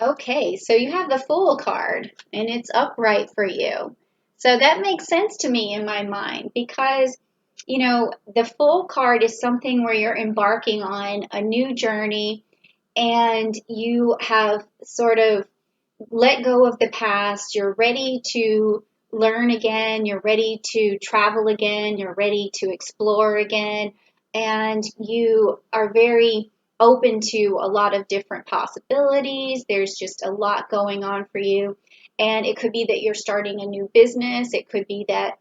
Okay, so you have the Fool card and it's upright for you. So that makes sense to me in my mind because, the Fool card is something where you're embarking on a new journey and you have sort of let go of the past. You're ready to learn again. You're ready to travel again. You're ready to explore again. And you are very open to a lot of different possibilities. There's just a lot going on for you. And it could be that you're starting a new business. It could be that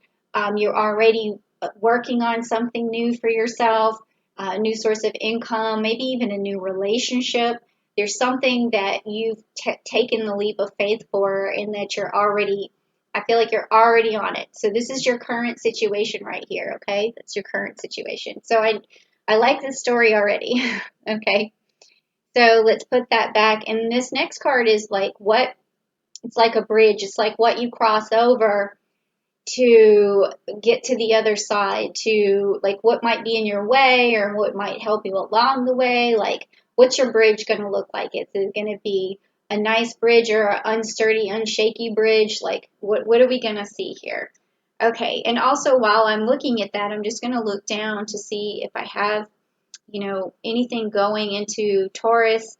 you're already working on something new for yourself, a new source of income, maybe even a new relationship. There's something that you've taken the leap of faith for and that I feel like you're already on it. So this is your current situation right here, okay? That's your current situation. So I like this story already, okay? So let's put that back. And this next card is like it's like a bridge. It's like what you cross over to get to the other side, to like what might be in your way or what might help you along the way. Like, what's your bridge going to look like? Is it going to be a nice bridge or an unsturdy, unshaky bridge? Like, what are we going to see here? Okay, and also while I'm looking at that, I'm just going to look down to see if I have, anything going into Taurus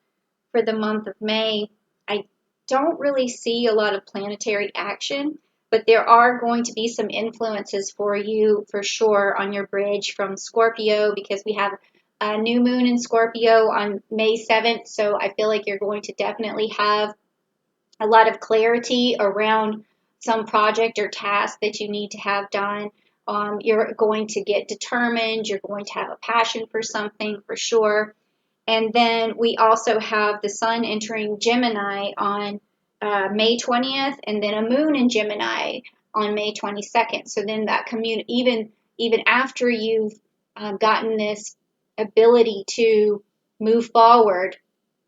for the month of May. I don't really see a lot of planetary action, but there are going to be some influences for you for sure on your bridge from Scorpio because we have a new moon in Scorpio on May 7th. So I feel like you're going to definitely have a lot of clarity around some project or task that you need to have done. You're going to get determined. You're going to have a passion for something for sure. And then we also have the sun entering Gemini on May 20th, and then a moon in Gemini on May 22nd. So then that even after you've gotten this ability to move forward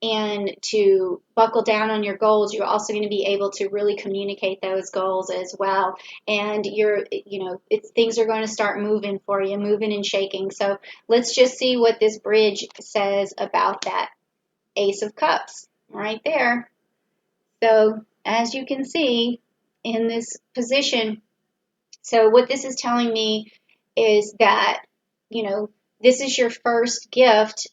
and to buckle down on your goals, you're also going to be able to really communicate those goals as well. And things are going to start moving for you, moving and shaking. So let's just see what this bridge says about that Ace of Cups right there. So as you can see in this position, so what this is telling me is that, this is your first gift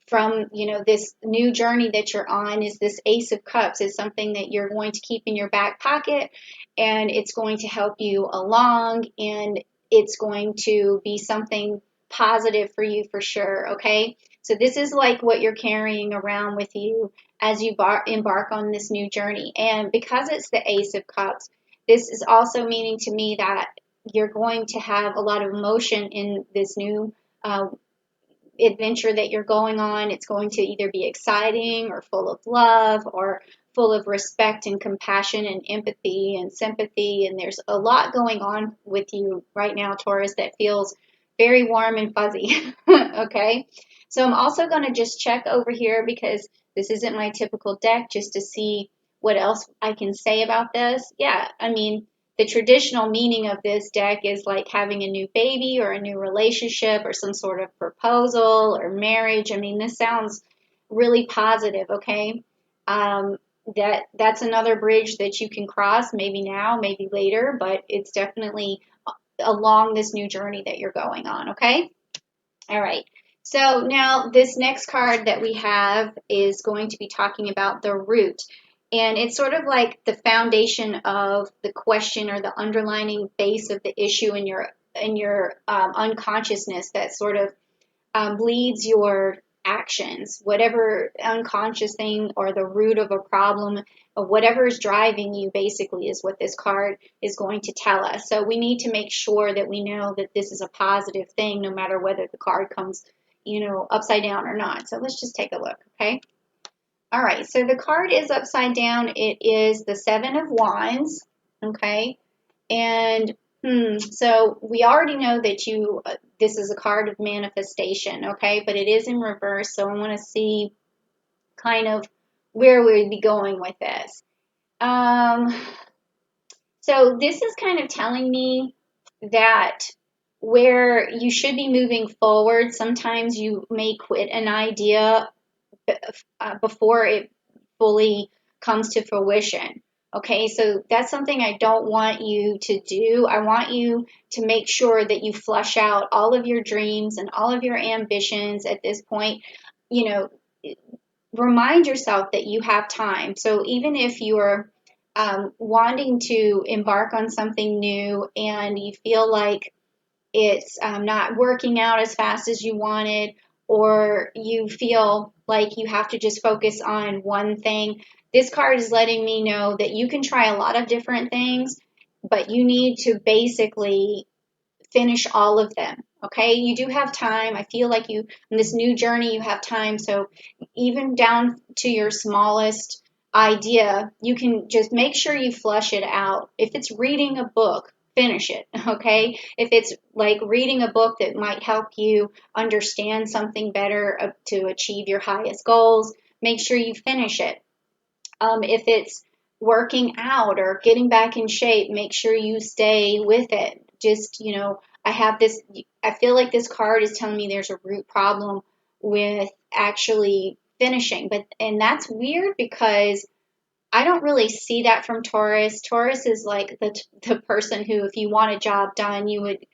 from this new journey that you're on. Is this Ace of Cups is something that you're going to keep in your back pocket, and it's going to help you along, and it's going to be something positive for you for sure. Okay, so this is like what you're carrying around with you as you embark on this new journey. And because it's the Ace of Cups, this is also meaning to me that you're going to have a lot of emotion in this new adventure that you're going on. It's going to either be exciting or full of love or full of respect and compassion and empathy and sympathy. And there's a lot going on with you right now, Taurus, that feels very warm and fuzzy. Okay. So I'm also going to just check over here because this isn't my typical deck, just to see what else I can say about this. Yeah, I mean, the traditional meaning of this deck is like having a new baby or a new relationship or some sort of proposal or marriage. I mean, this sounds really positive, okay? That's another bridge that you can cross, maybe now, maybe later, but it's definitely along this new journey that you're going on, okay? All right. So now this next card that we have is going to be talking about the root. And it's sort of like the foundation of the question or the underlining base of the issue in your unconsciousness that sort of leads your actions, whatever unconscious thing or the root of a problem or whatever is driving you basically is what this card is going to tell us. So we need to make sure that we know that this is a positive thing no matter whether the card comes, upside down or not. So let's just take a look, okay? All right, so the card is upside down. It is the Seven of Wands, okay? And so we already know that this is a card of manifestation, okay? But it is in reverse, so I want to see kind of where we'd be going with this. So this is kind of telling me that where you should be moving forward, sometimes you may quit an idea before it fully comes to fruition. Okay, so that's something I don't want you to do. I want you to make sure that you flush out all of your dreams and all of your ambitions at this point. You know, remind yourself that you have time. So even if you're wanting to embark on something new and you feel like it's not working out as fast as you wanted, or you feel like you have to just focus on one thing, this card is letting me know that you can try a lot of different things, but you need to basically finish all of them. Okay, you do have time. I feel like you, in this new journey, you have time. So even down to your smallest idea, you can just make sure you flush it out. If it's reading a book, finish it. Okay, if it's like reading a book that might help you understand something better to achieve your highest goals, make sure you finish it. If it's working out or getting back in shape, make sure you stay with it. Just, I feel like this card is telling me there's a root problem with actually finishing. And that's weird because I don't really see that from Taurus. Taurus is like the person who, if you want a job done, you would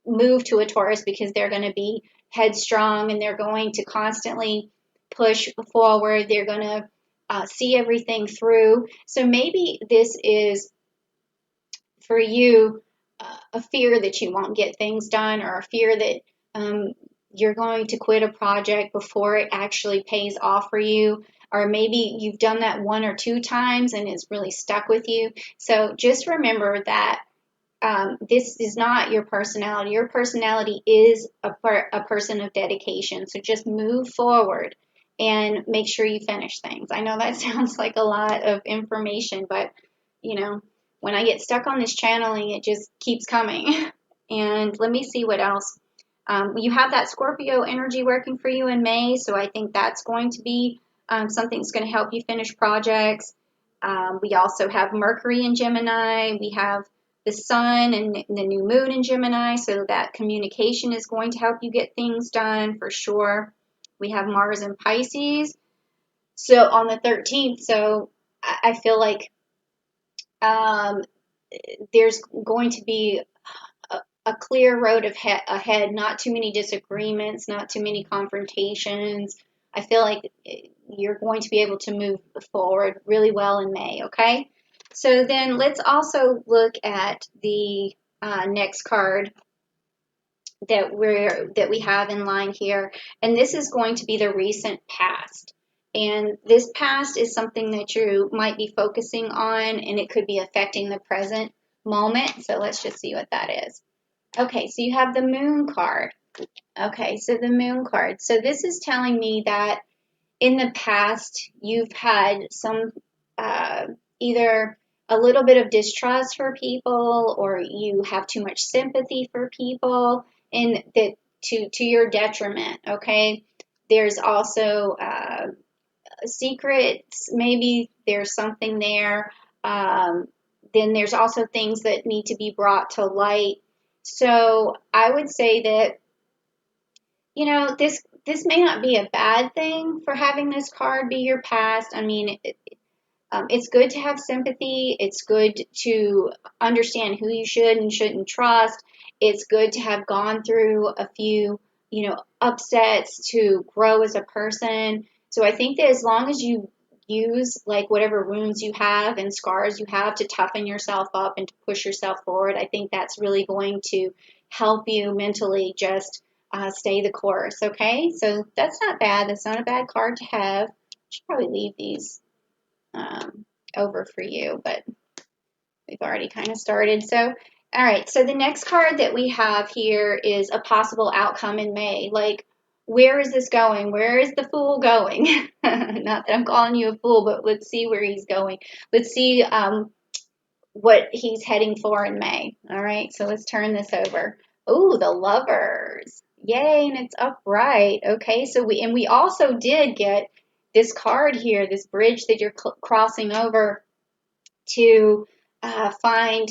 move to a Taurus because they're going to be headstrong and they're going to constantly push forward. They're going to see everything through. So maybe this is for you a fear that you won't get things done, or a fear that you're going to quit a project before it actually pays off for you. Or maybe you've done that one or two times and it's really stuck with you. So just remember that this is not your personality. Your personality is a person of dedication. So just move forward and make sure you finish things. I know that sounds like a lot of information, but when I get stuck on this channeling, it just keeps coming. And let me see what else. You have that Scorpio energy working for you in May, so I think that's going to be something that's going to help you finish projects. We also have Mercury in Gemini. We have the sun and the new moon in Gemini, so that communication is going to help you get things done for sure. We have Mars in Pisces, so on the 13th. So I feel like there's going to be a clear road ahead, not too many disagreements, not too many confrontations. I feel like you're going to be able to move forward really well in May, okay? So then let's also look at the next card that we have in line here, and this is going to be the recent past. And this past is something that you might be focusing on, and it could be affecting the present moment. So let's just see what that is. Okay, so you have the moon card. Okay, so the moon card. So this is telling me that in the past you've had some either a little bit of distrust for people, or you have too much sympathy for people, and that to your detriment. Okay, there's also secrets. Maybe there's something there. Then there's also things that need to be brought to light. So I would say that, this may not be a bad thing for having this card be your past. I mean, it's good to have sympathy. It's good to understand who you should and shouldn't trust. It's good to have gone through a few, upsets to grow as a person. So I think that as long as you use like whatever wounds you have and scars you have to toughen yourself up and to push yourself forward, I think that's really going to help you mentally just stay the course. Okay, so that's not bad. That's not a bad card to have. I should probably leave these over for you, but we've already kind of started. So, all right, so the next card that we have here is a possible outcome in May. Like, where is this going? Where is the fool going? Not that I'm calling you a fool, but let's see where he's going. Let's see what he's heading for in May. All right, so let's turn this over. Oh, the Lovers. Yay, and it's upright. Okay, so we also did get this card here, this bridge that you're crossing over to find,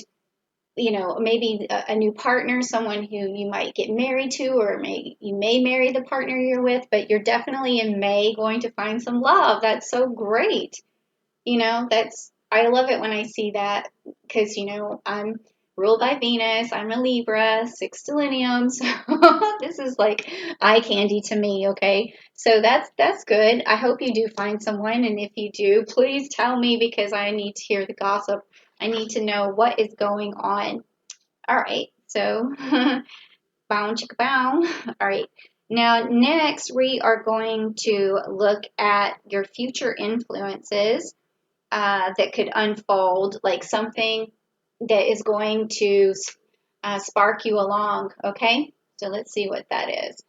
maybe a new partner, someone who you might get married to, or you may marry the partner you're with, but you're definitely in May going to find some love. That's so great. I love it when I see that because, I'm ruled by Venus. I'm a Libra, sextilinium. So this is like eye candy to me, okay? So that's good. I hope you do find someone. And if you do, please tell me because I need to hear the gossip. I need to know what is going on. All right. So bow chicka bow. All right. Now, next, we are going to look at your future influences that could unfold, like something that is going to spark you along. Okay, so let's see what that is.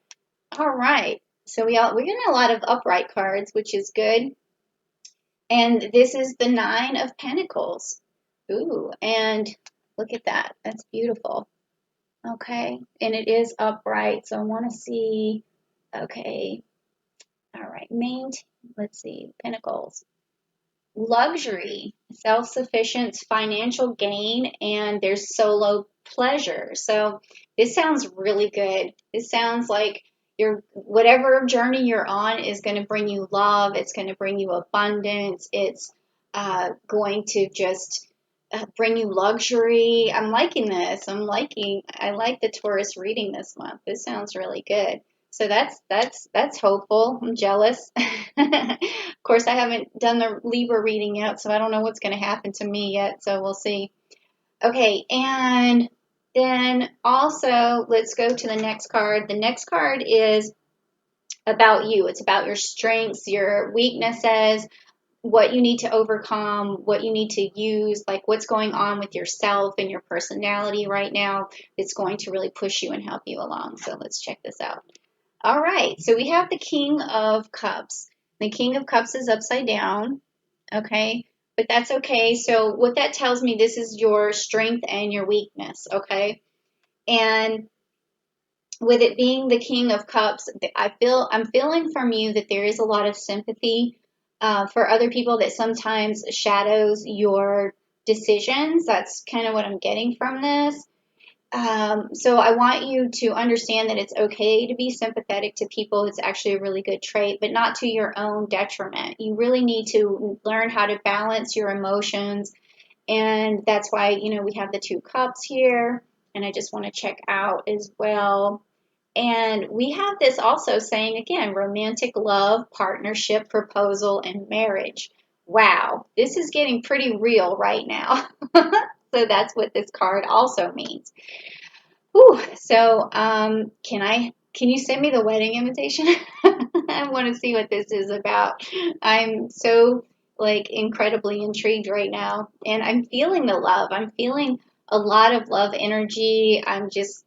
All right, so we're getting a lot of upright cards, which is good. And this is the Nine of Pentacles. Ooh, and look at that. That's beautiful. Okay, and it is upright, so I want to see. Okay, all right, let's see, Pentacles. Luxury, self-sufficient financial gain, and there's solo pleasure. So this sounds really good. This sounds like your whatever journey you're on is going to bring you love. It's going to bring you abundance. It's going to just bring you luxury. I'm liking this. I like the Taurus reading this month. This sounds really good. So that's hopeful. I'm jealous. Of course, I haven't done the Libra reading yet, so I don't know what's going to happen to me yet. So we'll see. Okay, and then also let's go to the next card. The next card is about you. It's about your strengths, your weaknesses, what you need to overcome, what you need to use, like what's going on with yourself and your personality right now. It's going to really push you and help you along. So let's check this out. All right, so we have the King of Cups. The King of Cups is upside down, okay? But that's okay. So what that tells me, this is your strength and your weakness, okay? And with it being the King of Cups, I'm feeling from you that there is a lot of sympathy for other people that sometimes shadows your decisions. That's kind of what I'm getting from this. So I want you to understand that it's okay to be sympathetic to people. It's actually a really good trait, but not to your own detriment. You really need to learn how to balance your emotions. And that's why, we have the 2 cups here. And I just want to check out as well. And we have this also saying, again, romantic love, partnership, proposal, and marriage. Wow, this is getting pretty real right now. So that's what this card also means. Whew. So, can you send me the wedding invitation? I want to see what this is about. I'm so like incredibly intrigued right now, and I'm feeling the love. I'm feeling a lot of love energy. I'm just,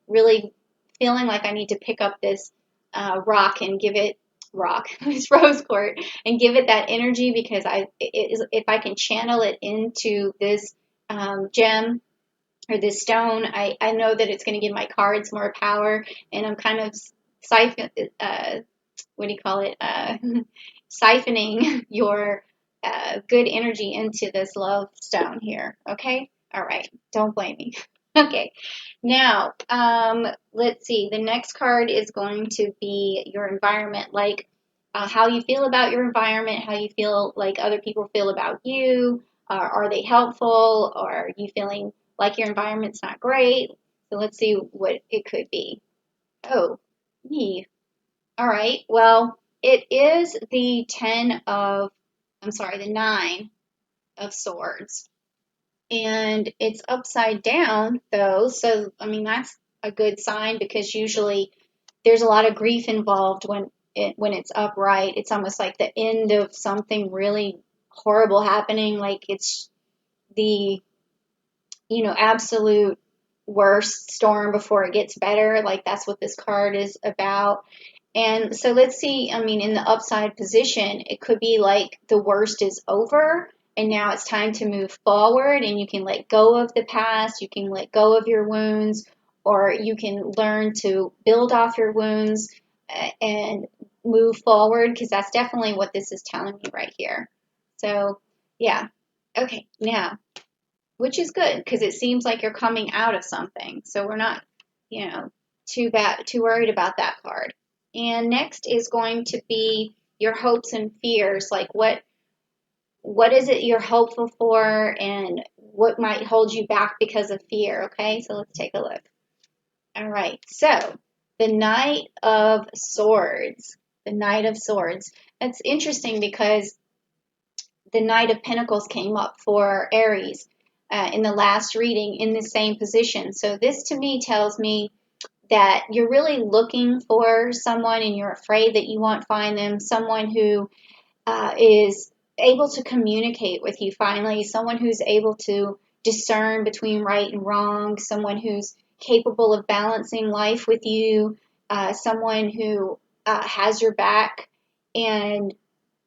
really feeling like I need to pick up this rock and give it this rose quartz and give it that energy because if I can channel it into this gem or this stone, I know that it's going to give my cards more power, and I'm kind of what do you call it? Siphoning your good energy into this love stone here. Okay? All right. Don't blame me. Okay. Now, let's see. The next card is going to be your environment, like how you feel about your environment, how you feel like other people feel about you. Are they helpful? Or are you feeling like your environment's not great? So let's see what it could be. Oh, me. All right. Well, it is the 9 of swords. And it's upside down, though. So, I mean, that's a good sign because usually there's a lot of grief involved when it's upright. It's almost like the end of something really horrible happening. Like it's the, absolute worst storm before it gets better. Like that's what this card is about. And so let's see, I mean, in the upside position, it could be like the worst is over and now it's time to move forward and you can let go of the past, you can let go of your wounds, or you can learn to build off your wounds and move forward because that's definitely what this is telling me right here. So, yeah. Okay, now, which is good because it seems like you're coming out of something. So we're not, too worried about that card. And next is going to be your hopes and fears, like what is it you're hopeful for, and what might hold you back because of fear. Okay, so let's take a look. All right, so the Knight of Swords. The Knight of Swords. It's interesting because the Knight of Pentacles came up for Aries in the last reading in the same position. So this to me tells me that you're really looking for someone and you're afraid that you won't find them, someone who is able to communicate with you finally, someone who's able to discern between right and wrong, someone who's capable of balancing life with you, someone who has your back. And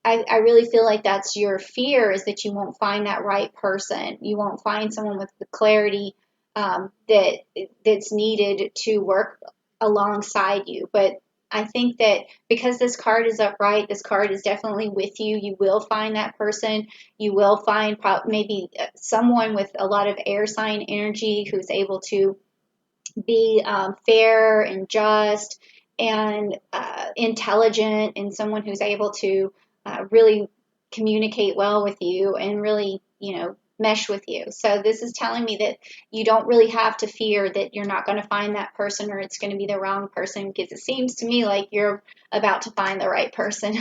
I really feel like that's your fear, is that you won't find that right person. You won't find someone with the clarity that's needed to work alongside you. But I think that because this card is upright, this card is definitely with you. You will find that person. You will find maybe someone with a lot of air sign energy who's able to be fair and just and intelligent, and someone who's able to really communicate well with you and really, mesh with you. So this is telling me that you don't really have to fear that you're not going to find that person or it's going to be the wrong person, because it seems to me like you're about to find the right person.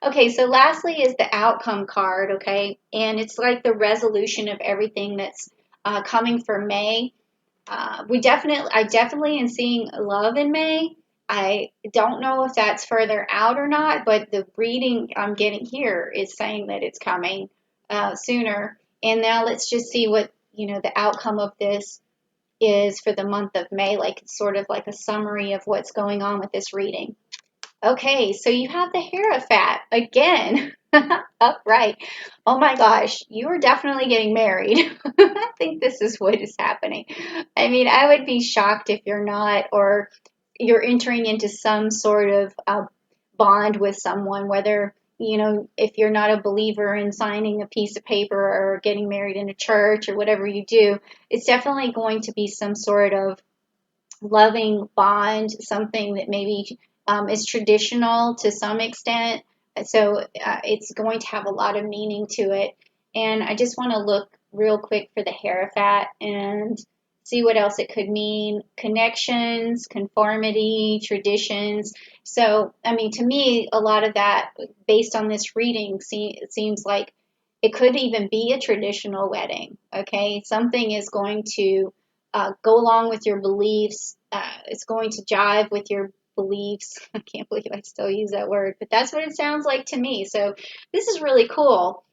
Okay, so lastly is the outcome card, okay? And it's like the resolution of everything that's coming for May. I definitely am seeing love in May. I don't know if that's further out or not, but the reading I'm getting here is saying that it's coming sooner. And now let's just see what, the outcome of this is for the month of May, like sort of like a summary of what's going on with this reading. Okay, so you have the Hierophant again. Upright. Oh my gosh, you are definitely getting married. I think this is what is happening. I mean, I would be shocked if you're not, or you're entering into some sort of bond with someone, whether, if you're not a believer in signing a piece of paper or getting married in a church or whatever you do, it's definitely going to be some sort of loving bond, something that maybe is traditional to some extent. So it's going to have a lot of meaning to it. And I just want to look real quick for the Hierophant and see what else it could mean. Connections, conformity, traditions. So, I mean, to me, a lot of that, based on this reading, it seems like it could even be a traditional wedding. Okay, something is going to go along with your beliefs. It's going to jive with your beliefs. I can't believe I still use that word, but that's what it sounds like to me. So this is really cool.